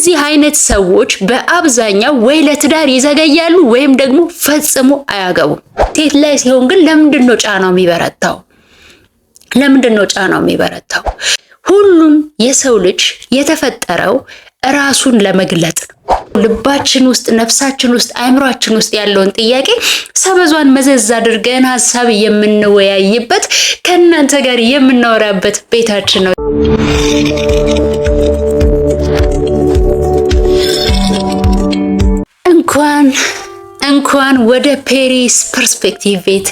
እንደዚህ አይነት ሰዎች በአብዛኛው ወይ ለትዳር ይዘገያሉ ወይም ደግሞ ፈጽሞ አያገቡም። ሴት ላይ ሲሆን ግን ለምንድነው ጫናው የሚበረታው? ለምንድነው ጫናው የሚበረታው? ሁሉም የሰው ልጅ የተፈጠረው ራሱን ለመግለጥ ልባችን ውስጥ ነፍሳችን ውስጥ አእምሯችን ውስጥ ያለውን ጥያቄ ሰበዟን መዘዝ አድርገን ሐሳብ የምንወያይበት ከእናንተ ጋር የምናወራበት ቤታችን ነው። እንኳን ወደ ፔሪስ ፐርስፔክቲቭ ቤት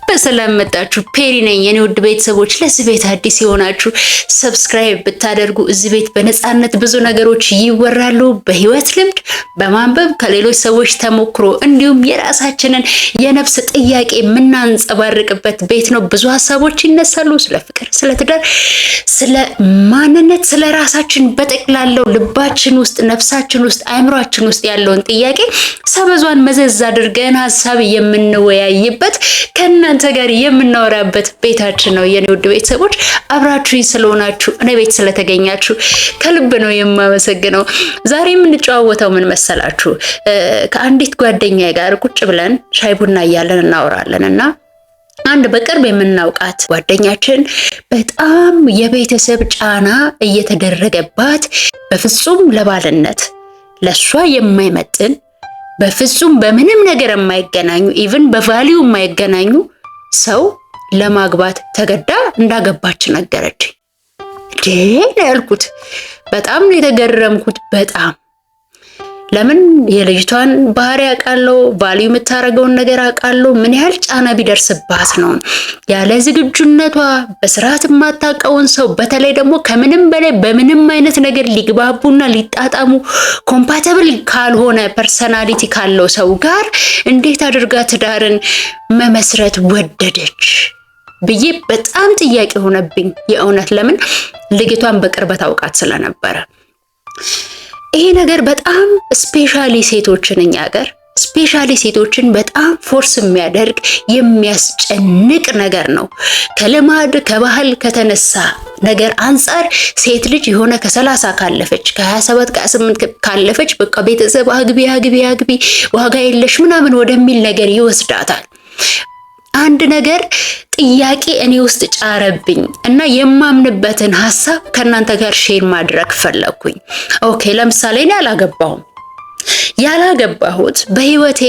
በሰላም መጣችሁ። ፔሪ ነኝ የኔ ውድ ቤተሰቦች። ለዚህ ቤት አዲስ የሆናችሁ ሰብስክራይብ ብታደርጉ እዚህ ቤት በነፃነት ብዙ ነገሮች ይወራሉ። በህይወት ልምድ በማንበብ ከሌሎች ሰዎች ተሞክሮ እንዲሁም የራሳችንን የነፍስ ጥያቄ የምናንጸባርቅበት ቤት ነው። ብዙ ሀሳቦች ይነሳሉ፣ ስለ ፍቅር፣ ስለ ትዳር፣ ስለ ማንነት፣ ስለ ራሳችን በጠቅላላው ልባችን ውስጥ ነፍሳችን ውስጥ አእምሯችን ውስጥ ያለውን ጥያቄ ሰበዟን መዘዝ አድርገን ሀሳብ የምንወያይበት ከእናንተ ጋር የምናወራበት ቤታችን ነው። የኔ ውድ ቤተሰቦች አብራችሁኝ ስለሆናችሁ እኔ ቤት ስለተገኛችሁ ከልብ ነው የማመሰግነው። ዛሬ የምንጨዋወተው ምን መሰላችሁ? ከአንዲት ጓደኛዬ ጋር ቁጭ ብለን ሻይ ቡና እያለን እናወራለን እና አንድ በቅርብ የምናውቃት ጓደኛችን በጣም የቤተሰብ ጫና እየተደረገባት በፍጹም ለባልነት ለሷ የማይመጥን በፍጹም በምንም ነገር የማይገናኙ ኢቭን በቫልዩ የማይገናኙ ሰው ለማግባት ተገዳ እንዳገባች ነገረች። ያልኩት በጣም ነው የተገረምኩት። በጣም ለምን የልጅቷን ባህሪ አውቃለሁ፣ ቫልዩ የምታረገውን ነገር አውቃለሁ። ምን ያህል ጫና ቢደርስባት ነው ያለ ዝግጁነቷ በስርዓት የማታውቀውን ሰው በተለይ ደግሞ ከምንም በላይ በምንም አይነት ነገር ሊግባቡና ሊጣጣሙ ኮምፓቲብል ካልሆነ ፐርሰናሊቲ ካለው ሰው ጋር እንዴት አድርጋ ትዳርን መመስረት ወደደች ብዬ በጣም ጥያቄ ሆነብኝ የእውነት። ለምን ልጅቷን በቅርበት አውቃት ስለነበረ። ይሄ ነገር በጣም ስፔሻሊ ሴቶችን እኛ ሀገር ስፔሻሊ ሴቶችን በጣም ፎርስ የሚያደርግ የሚያስጨንቅ ነገር ነው። ከልማድ ከባህል ከተነሳ ነገር አንጻር ሴት ልጅ የሆነ ከ30 ካለፈች ከ27 ከ28 ካለፈች በቃ ቤተሰብ አግቢ ዋጋ የለሽ ምናምን ወደሚል ነገር ይወስዳታል። አንድ ነገር ጥያቄ እኔ ውስጥ ጫረብኝ እና የማምንበትን ሐሳብ ከእናንተ ጋር ሼር ማድረግ ፈለኩኝ። ኦኬ፣ ለምሳሌ እኔ ያላገባሁት በህይወቴ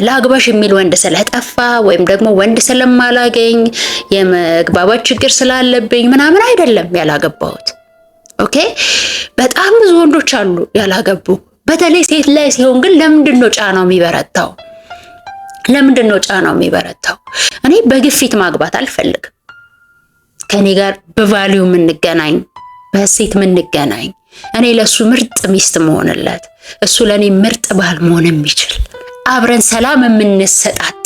ላግባሽ የሚል ወንድ ስለጠፋ ወይም ደግሞ ወንድ ስለማላገኝ የመግባባት ችግር ስላለብኝ ምናምን አይደለም ያላገባሁት። ኦኬ፣ በጣም ብዙ ወንዶች አሉ ያላገቡ። በተለይ ሴት ላይ ሲሆን ግን ለምንድነው ጫናው የሚበረታው? ለምንድነው ጫናው የሚበረታው? እኔ በግፊት ማግባት አልፈልግም። ከኔ ጋር በቫልዩ የምንገናኝ በሴት የምንገናኝ እኔ ለሱ ምርጥ ሚስት መሆንለት እሱ ለኔ ምርጥ ባል መሆን የሚችል አብረን ሰላም የምንሰጣጥ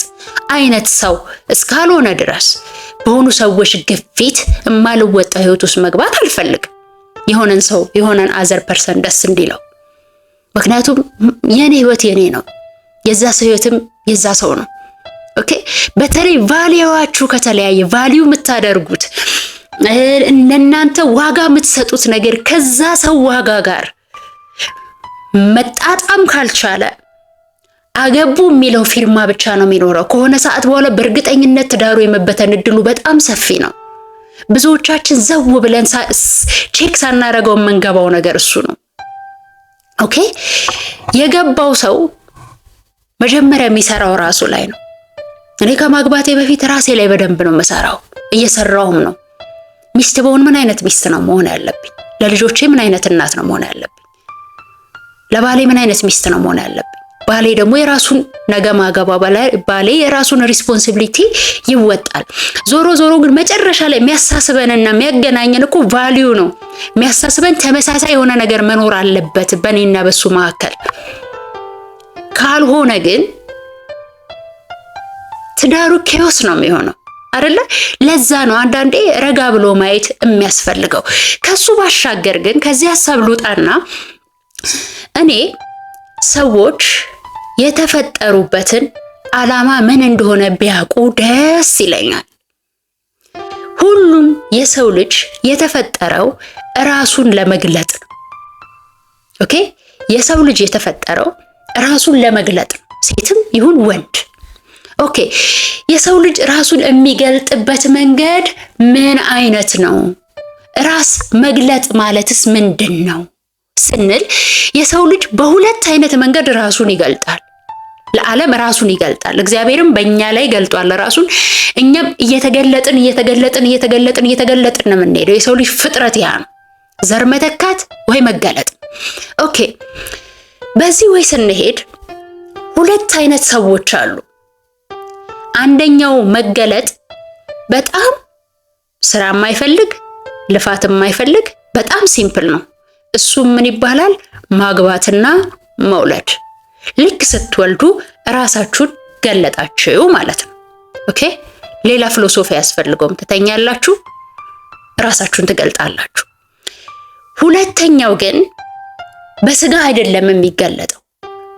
አይነት ሰው እስካልሆነ ድረስ በሆኑ ሰዎች ግፊት የማልወጣ ህይወት ውስጥ መግባት አልፈልግም። የሆነን አዘር ፐርሰን ደስ እንዲለው። ምክንያቱም የኔ ህይወት የኔ ነው፣ የዛ ሰው ህይወትም የዛ ሰው ነው። ኦኬ፣ በተለይ ቫልዩዋችሁ ከተለያየ ቫልዩ የምታደርጉት እናንተ ዋጋ የምትሰጡት ነገር ከዛ ሰው ዋጋ ጋር መጣጣም ካልቻለ አገቡ የሚለው ፊርማ ብቻ ነው የሚኖረው። ከሆነ ሰዓት በኋላ በእርግጠኝነት ትዳሩ የመበተን እድሉ በጣም ሰፊ ነው። ብዙዎቻችን ዘው ብለን ቼክ ሳናረገው የምንገባው ነገር እሱ ነው። ኦኬ፣ የገባው ሰው መጀመሪያ የሚሰራው ራሱ ላይ ነው። እኔ ከማግባቴ በፊት ራሴ ላይ በደንብ ነው መሰራው፣ እየሰራውም ነው። ሚስት በሆን ምን አይነት ሚስት ነው መሆን ያለብኝ? ለልጆቼ ምን አይነት እናት ነው መሆን ያለብኝ? ለባሌ ምን አይነት ሚስት ነው መሆን ያለብኝ? ባሌ ደግሞ የራሱን ነገ ማገባ ባሌ የራሱን ሪስፖንሲቢሊቲ ይወጣል። ዞሮ ግን መጨረሻ ላይ የሚያሳስበንና የሚያገናኘን እኮ ቫልዩ ነው። የሚያሳስበን ተመሳሳይ የሆነ ነገር መኖር አለበት በእኔና በሱ መካከል። ካልሆነ ግን ትዳሩ ኬዎስ ነው የሚሆነው አይደለ? ለዛ ነው አንዳንዴ ረጋ ብሎ ማየት የሚያስፈልገው። ከሱ ባሻገር ግን ከዚህ ሐሳብ ልውጣና እኔ ሰዎች የተፈጠሩበትን ዓላማ ምን እንደሆነ ቢያውቁ ደስ ይለኛል። ሁሉም የሰው ልጅ የተፈጠረው ራሱን ለመግለጥ ነው። ኦኬ የሰው ልጅ የተፈጠረው ራሱን ለመግለጥ ነው፣ ሴትም ይሁን ወንድ። ኦኬ የሰው ልጅ ራሱን የሚገልጥበት መንገድ ምን አይነት ነው? ራስ መግለጥ ማለትስ ምንድን ነው ስንል የሰው ልጅ በሁለት አይነት መንገድ ራሱን ይገልጣል። ለዓለም ራሱን ይገልጣል። እግዚአብሔርም በእኛ ላይ ገልጧል ራሱን። እኛም እየተገለጥን ነው የምንሄደው። የሰው ልጅ ፍጥረት ያ ነው፣ ዘር መተካት ወይ መገለጥ። ኦኬ በዚህ ወይ ስንሄድ ሁለት አይነት ሰዎች አሉ። አንደኛው መገለጥ በጣም ስራ የማይፈልግ ልፋት የማይፈልግ በጣም ሲምፕል ነው። እሱም ምን ይባላል? ማግባትና መውለድ። ልክ ስትወልዱ ራሳችሁን ገለጣችሁ ማለት ነው። ኦኬ ሌላ ፊሎሶፊ ያስፈልገውም። ትተኛላችሁ፣ ራሳችሁን ትገልጣላችሁ። ሁለተኛው ግን በስጋ አይደለም የሚገለጠው፣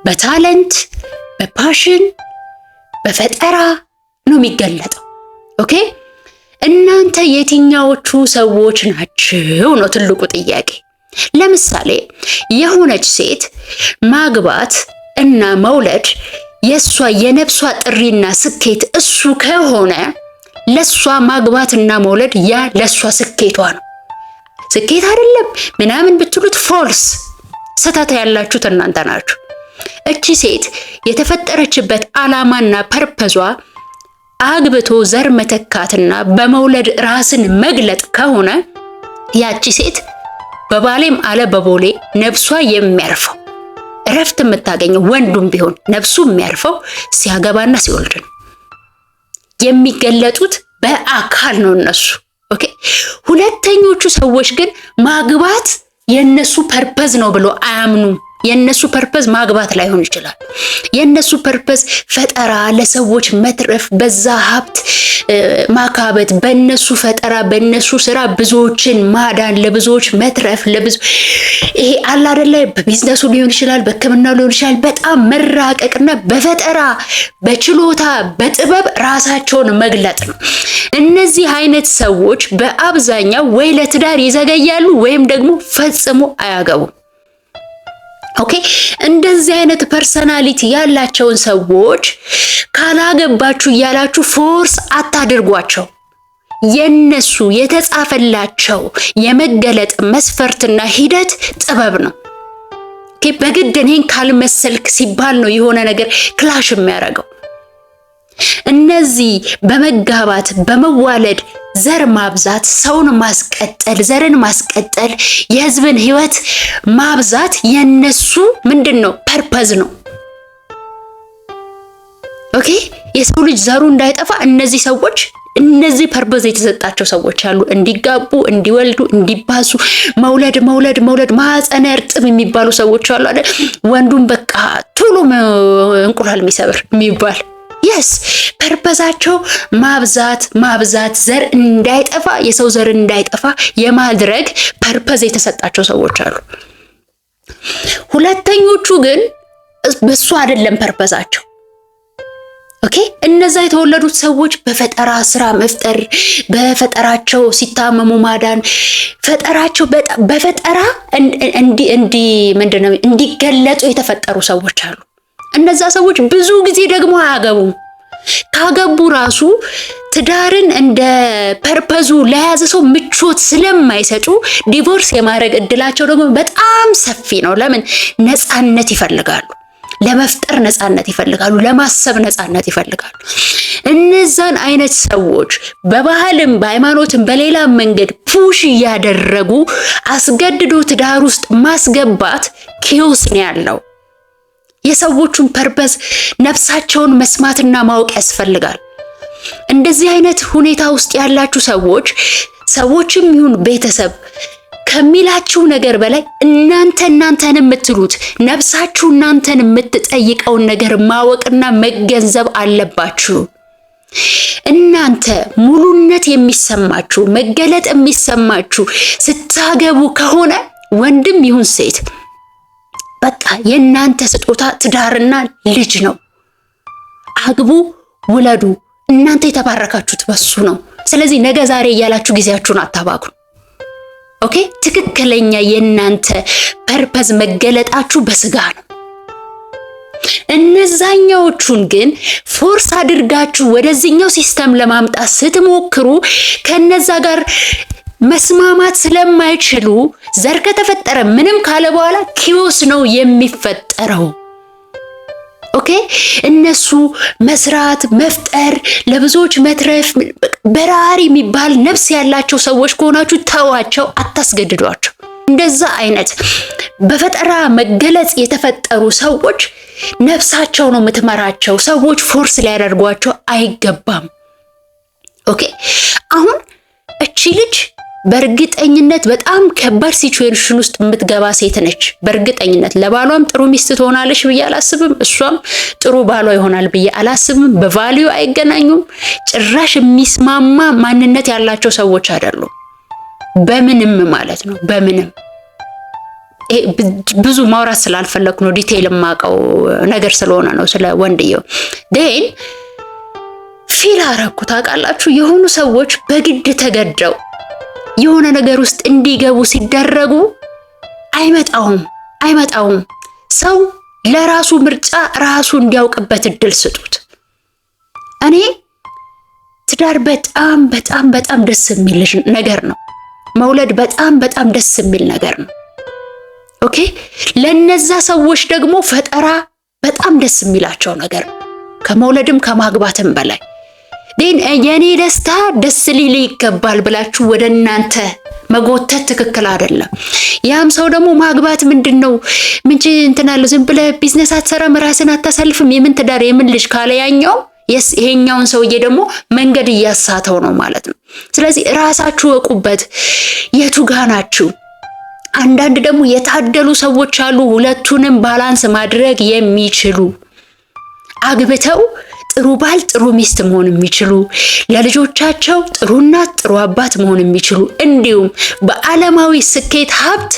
በታለንት፣ በፓሽን፣ በፈጠራ ነው የሚገለጠው። ኦኬ እናንተ የትኛዎቹ ሰዎች ናችሁ ነው ትልቁ ጥያቄ። ለምሳሌ የሆነች ሴት ማግባት እና መውለድ የሷ የነፍሷ ጥሪና ስኬት እሱ ከሆነ ለሷ ማግባትና መውለድ ያ ለሷ ስኬቷ ነው። ስኬት አይደለም ምናምን ብትሉት ፎልስ፣ ስህተት ያላችሁት እናንተ ናችሁ። እቺ ሴት የተፈጠረችበት ዓላማና ፐርፐዟ አግብቶ ዘር መተካትና በመውለድ ራስን መግለጥ ከሆነ ያቺ ሴት በባሌም አለ በቦሌ ነፍሷ የሚያርፈው እረፍት የምታገኘው ወንዱም ቢሆን ነፍሱ የሚያርፈው ሲያገባና ሲወልድ ነው። የሚገለጡት በአካል ነው እነሱ። ኦኬ ሁለተኞቹ ሰዎች ግን ማግባት የነሱ ፐርፐዝ ነው ብሎ አያምኑም። የነሱ ፐርፐዝ ማግባት ላይሆን ይችላል። የነሱ ፐርፐዝ ፈጠራ፣ ለሰዎች መትረፍ፣ በዛ ሀብት ማካበት፣ በነሱ ፈጠራ በነሱ ስራ ብዙዎችን ማዳን፣ ለብዙዎች መትረፍ፣ ይሄ አለ አይደለ፣ በቢዝነሱ ሊሆን ይችላል፣ በሕክምናው ሊሆን ይችላል። በጣም መራቀቅና በፈጠራ በችሎታ በጥበብ ራሳቸውን መግለጥ ነው። እነዚህ አይነት ሰዎች በአብዛኛው ወይ ለትዳር ይዘገያሉ ወይም ደግሞ ፈጽሞ አያገቡም። ኦኬ እንደዚህ አይነት ፐርሰናሊቲ ያላቸውን ሰዎች ካላገባችሁ እያላችሁ ፎርስ አታድርጓቸው። የነሱ የተጻፈላቸው የመገለጥ መስፈርትና ሂደት ጥበብ ነው። ኦኬ በግድ እኔን ካልመሰልክ ሲባል ነው የሆነ ነገር ክላሽ የሚያደርገው። እነዚህ በመጋባት በመዋለድ ዘር ማብዛት፣ ሰውን ማስቀጠል፣ ዘርን ማስቀጠል፣ የህዝብን ህይወት ማብዛት የነሱ ምንድነው? ፐርፐዝ ነው። ኦኬ የሰው ልጅ ዘሩ እንዳይጠፋ እነዚህ ሰዎች እነዚህ ፐርፐዝ የተሰጣቸው ሰዎች አሉ። እንዲጋቡ፣ እንዲወልዱ፣ እንዲባሱ፣ መውለድ ማህፀነ እርጥብ የሚባሉ ሰዎች አሉ አይደል? ወንዱን በቃ ቶሎ እንቁላል የሚሰብር የሚባል የስ ፐርፐዛቸው ማብዛት ዘር እንዳይጠፋ የሰው ዘር እንዳይጠፋ የማድረግ ፐርፐዝ የተሰጣቸው ሰዎች አሉ። ሁለተኞቹ ግን በሱ አይደለም ፐርፐዛቸው። ኦኬ እነዛ የተወለዱት ሰዎች በፈጠራ ስራ መፍጠር፣ በፈጠራቸው ሲታመሙ ማዳን፣ ፈጠራቸው በፈጠራ ምንድነው እንዲገለጡ የተፈጠሩ ሰዎች አሉ። እነዛ ሰዎች ብዙ ጊዜ ደግሞ አያገቡም። ካገቡ ራሱ ትዳርን እንደ ፐርፐዙ ለያዘ ሰው ምቾት ስለማይሰጡ ዲቮርስ የማድረግ እድላቸው ደግሞ በጣም ሰፊ ነው። ለምን? ነፃነት ይፈልጋሉ። ለመፍጠር ነፃነት ይፈልጋሉ። ለማሰብ ነፃነት ይፈልጋሉ። እነዛን አይነት ሰዎች በባህልም በሃይማኖትም በሌላ መንገድ ፑሽ እያደረጉ አስገድዶ ትዳር ውስጥ ማስገባት ኪዮስ ነው ያለው። የሰዎቹን ፐርፐዝ ነፍሳቸውን መስማትና ማወቅ ያስፈልጋል። እንደዚህ አይነት ሁኔታ ውስጥ ያላችሁ ሰዎችም ይሁን ቤተሰብ ከሚላችሁ ነገር በላይ እናንተን የምትሉት ነፍሳችሁ እናንተን የምትጠይቀውን ነገር ማወቅና መገንዘብ አለባችሁ። እናንተ ሙሉነት የሚሰማችሁ መገለጥ የሚሰማችሁ ስታገቡ ከሆነ ወንድም ይሁን ሴት በቃ የእናንተ ስጦታ ትዳርና ልጅ ነው። አግቡ፣ ውለዱ። እናንተ የተባረካችሁት በሱ ነው። ስለዚህ ነገ ዛሬ እያላችሁ ጊዜያችሁን አታባክኑ። ኦኬ ትክክለኛ የናንተ ፐርፐዝ መገለጣችሁ በስጋ ነው። እነዛኛዎቹን ግን ፎርስ አድርጋችሁ ወደዚህኛው ሲስተም ለማምጣት ስትሞክሩ ከነዛ ጋር መስማማት ስለማይችሉ ዘር ከተፈጠረ ምንም ካለ በኋላ ኪዮስ ነው የሚፈጠረው። ኦኬ እነሱ መስራት መፍጠር ለብዙዎች መትረፍ በራሪ የሚባል ነፍስ ያላቸው ሰዎች ከሆናችሁ ተዋቸው፣ አታስገድዷቸው። እንደዛ አይነት በፈጠራ መገለጽ የተፈጠሩ ሰዎች ነፍሳቸው ነው የምትመራቸው። ሰዎች ፎርስ ሊያደርጓቸው አይገባም። ኦኬ አሁን እቺ ልጅ በእርግጠኝነት በጣም ከባድ ሲቹዌሽን ውስጥ የምትገባ ሴት ነች። በእርግጠኝነት ለባሏም ጥሩ ሚስት ትሆናለች ብዬ አላስብም። እሷም ጥሩ ባሏ ይሆናል ብዬ አላስብም። በቫልዩ አይገናኙም። ጭራሽ የሚስማማ ማንነት ያላቸው ሰዎች አይደሉም። በምንም ማለት ነው በምንም። ብዙ ማውራት ስላልፈለኩ ነው፣ ዲቴይል የማውቀው ነገር ስለሆነ ነው ስለ ወንድየው። ደን ፊል አረኩ። ታውቃላችሁ የሆኑ ሰዎች በግድ ተገደው የሆነ ነገር ውስጥ እንዲገቡ ሲደረጉ አይመጣውም። ሰው ለራሱ ምርጫ ራሱ እንዲያውቅበት እድል ስጡት። እኔ ትዳር በጣም ደስ የሚል ነገር ነው። መውለድ በጣም ደስ የሚል ነገር ነው። ኦኬ ለነዛ ሰዎች ደግሞ ፈጠራ በጣም ደስ የሚላቸው ነገር ከመውለድም ከማግባትም በላይ የኔ ደስታ ደስ ሊል ይገባል ብላችሁ ወደ እናንተ መጎተት ትክክል አይደለም። ያም ሰው ደግሞ ማግባት ምንድነው ምንጭ እንትናለ ዝም ብለ ቢዝነስ አትሰራም፣ ራስን አታሳልፍም፣ የምን ትዳር የምን ልጅ ካለ ያኛው ይሄኛውን ሰውዬ ደግሞ መንገድ እያሳተው ነው ማለት ነው። ስለዚህ ራሳችሁ ወቁበት፣ የቱ ጋር ናችሁ? አንዳንድ ደግሞ የታደሉ ሰዎች አሉ፣ ሁለቱንም ባላንስ ማድረግ የሚችሉ አግብተው ጥሩ ባል ጥሩ ሚስት መሆን የሚችሉ ለልጆቻቸው ጥሩ እናት ጥሩ አባት መሆን የሚችሉ እንዲሁም በዓለማዊ ስኬት ሀብት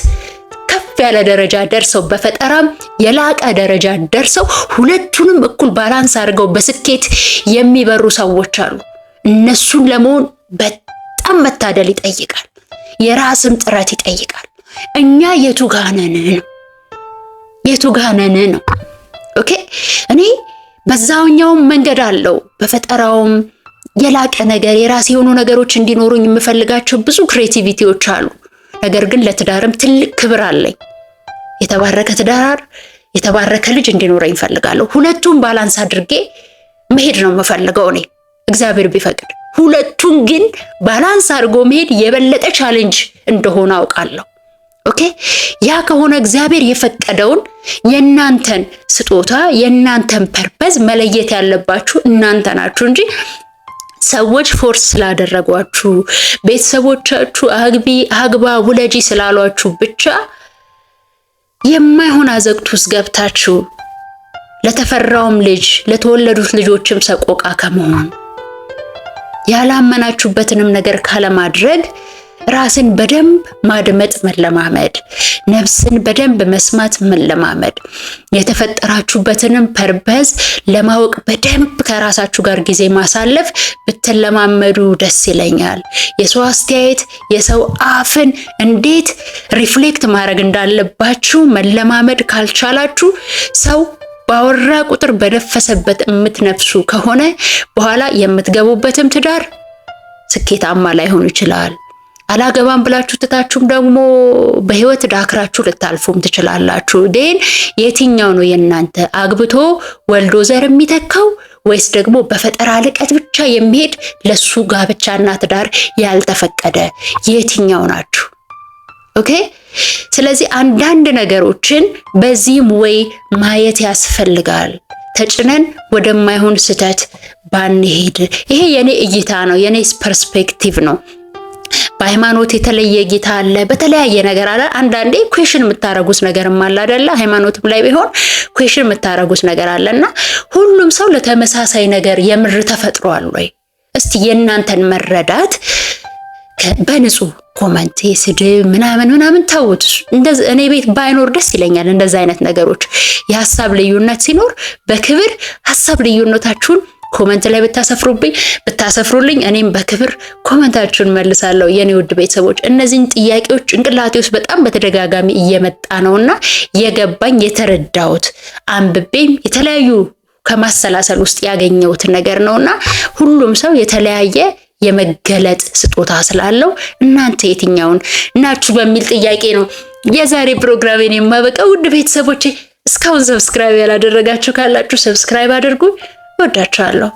ከፍ ያለ ደረጃ ደርሰው በፈጠራም የላቀ ደረጃ ደርሰው ሁለቱንም እኩል ባላንስ አድርገው በስኬት የሚበሩ ሰዎች አሉ። እነሱን ለመሆን በጣም መታደል ይጠይቃል፣ የራስም ጥረት ይጠይቃል። እኛ የቱ ጋር ነን ነው? ኦኬ እኔ በዛውኛውም መንገድ አለው በፈጠራውም የላቀ ነገር የራስ የሆኑ ነገሮች እንዲኖሩኝ የምፈልጋቸው ብዙ ክሬቲቪቲዎች አሉ። ነገር ግን ለትዳርም ትልቅ ክብር አለኝ። የተባረከ ትዳር የተባረከ ልጅ እንዲኖረኝ እፈልጋለሁ። ሁለቱም ባላንስ አድርጌ መሄድ ነው የምፈልገው እኔ እግዚአብሔር ቢፈቅድ። ሁለቱም ግን ባላንስ አድርጎ መሄድ የበለጠ ቻሌንጅ እንደሆነ አውቃለሁ። ኦኬ ያ ከሆነ እግዚአብሔር የፈቀደውን የናንተን ስጦታ የናንተን ፐርፐዝ መለየት ያለባችሁ እናንተ ናችሁ እንጂ ሰዎች ፎርስ ስላደረጓችሁ ቤተሰቦቻችሁ አግባ ውለጂ ስላሏችሁ ብቻ የማይሆን አዘቅት ውስጥ ገብታችሁ ለተፈራውም ልጅ ለተወለዱት ልጆችም ሰቆቃ ከመሆን ያላመናችሁበትንም ነገር ካለማድረግ ራስን በደንብ ማድመጥ መለማመድ፣ ነፍስን በደንብ መስማት መለማመድ፣ የተፈጠራችሁበትንም ፐርፐዝ ለማወቅ በደንብ ከራሳችሁ ጋር ጊዜ ማሳለፍ ብትለማመዱ ደስ ይለኛል። የሰው አስተያየት የሰው አፍን እንዴት ሪፍሌክት ማድረግ እንዳለባችሁ መለማመድ ካልቻላችሁ ሰው ባወራ ቁጥር በነፈሰበት የምትነፍሱ ከሆነ በኋላ የምትገቡበትም ትዳር ስኬታማ ላይሆን ይችላል። አላገባም ብላችሁ ትታችሁም ደግሞ በህይወት ዳክራችሁ ልታልፉም ትችላላችሁ። ደን የትኛው ነው የናንተ አግብቶ ወልዶ ዘር የሚተካው ወይስ ደግሞ በፈጠራ ልቀት ብቻ የሚሄድ ለሱ ጋብቻና ትዳር ያልተፈቀደ የትኛው ናችሁ? ኦኬ ስለዚህ አንዳንድ ነገሮችን በዚህም ወይ ማየት ያስፈልጋል። ተጭነን ወደማይሆን ስህተት ባንሄድ። ይሄ የኔ እይታ ነው፣ የኔ ፐርስፔክቲቭ ነው። በሃይማኖት የተለየ ጌታ አለ፣ በተለያየ ነገር አለ። አንዳንዴ ኩዌሽን የምታረጉት ነገርም አለ አይደለ? ሃይማኖትም ላይ ቢሆን ኩዌሽን የምታረጉት ነገር አለና ሁሉም ሰው ለተመሳሳይ ነገር የምር ተፈጥሯል ወይ? እስቲ የእናንተን መረዳት በንጹህ ኮመንት ስድብ ምናምን ተውት። እንደዚህ እኔ ቤት ባይኖር ደስ ይለኛል። እንደዛ አይነት ነገሮች የሐሳብ ልዩነት ሲኖር በክብር ሐሳብ ልዩነታችሁን ኮመንት ላይ ብታሰፍሩልኝ እኔም በክብር ኮመንታችሁን መልሳለሁ። የኔ ውድ ቤተሰቦች እነዚህን ጥያቄዎች ጭንቅላቴ ውስጥ በጣም በተደጋጋሚ እየመጣ ነውና የገባኝ የተረዳሁት አንብቤም የተለያዩ ከማሰላሰል ውስጥ ያገኘሁት ነገር ነውና ሁሉም ሰው የተለያየ የመገለጥ ስጦታ ስላለው እናንተ የትኛውን ናችሁ በሚል ጥያቄ ነው የዛሬ ፕሮግራሜን የማበቃው። ውድ ቤተሰቦቼ እስካሁን ሰብስክራይብ ያላደረጋችሁ ካላችሁ ሰብስክራይብ አድርጉ። ወዳችኋለሁ።